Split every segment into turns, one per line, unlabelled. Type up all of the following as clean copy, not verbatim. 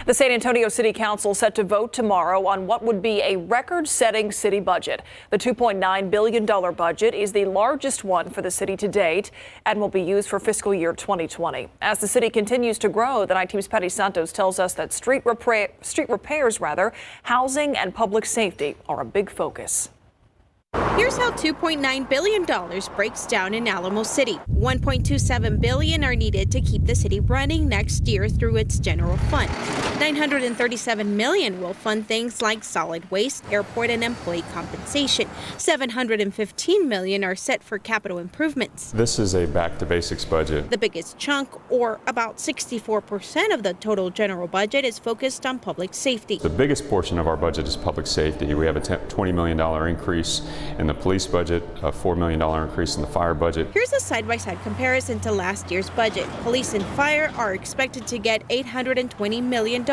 The San Antonio City Council set to vote tomorrow on what would be a record-setting city budget. The $2.9 billion budget is the largest one for the city to date and will be used for fiscal year 2020. As the city continues to grow, the Night Team's Patty Santos tells us that street repairs, housing and public safety are a big focus.
Here's how $2.9 billion breaks down in Alamo City. $1.27 billion are needed to keep the city running next year through its general fund. $937 million will fund things like solid waste, airport, and employee compensation. $715 million are set for capital improvements.
This is a back-to-basics budget.
The biggest chunk, or about 64% of the total general budget, is focused on public safety.
The biggest portion of our budget is public safety. We have a $20 million increase in the police budget, a $4 million increase in the fire budget.
Here's a side-by-side comparison to last year's budget. Police and fire are expected to get $820 million,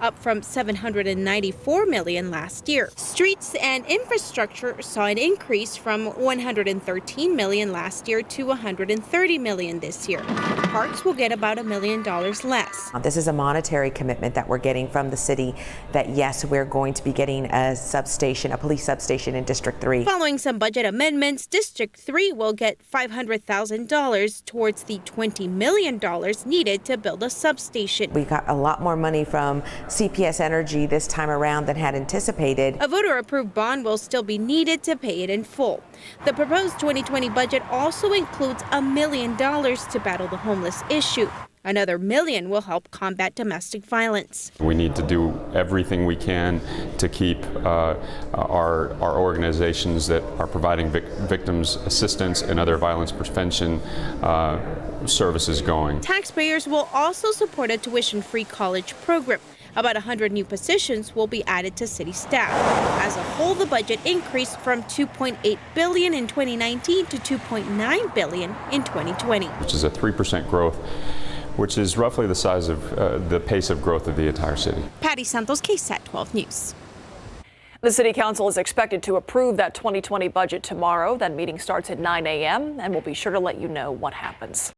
up from $794 million last year. Streets and infrastructure saw an increase from $113 million last year to $130 million this year. Parks will get about $1 million less.
This is a monetary commitment that we're getting from the city that, yes, we're going to be getting a substation, a police substation in District 3.
Following some budget amendments, District 3 will get $500,000 towards the $20 million needed to build a substation.
We got a lot more money from CPS Energy this time around than had anticipated.
A voter-approved bond will still be needed to pay it in full. The proposed 2020 budget also includes $1 million to battle the homeless issue. Another $1 million will help combat domestic violence.
We need to do everything we can to keep our organizations that are providing victims assistance and other violence prevention services going.
Taxpayers will also support a tuition-free college program. About 100 new positions will be added to city staff. As a whole, the budget increased from $2.8 billion in 2019 to $2.9 billion in 2020.
Which is a 3% growth, which is roughly the size of the pace of growth of the entire city.
Patty Santos, KSAT 12 News.
The City Council is expected to approve that 2020 budget tomorrow. That meeting starts at 9 a.m. and we'll be sure to let you know what happens.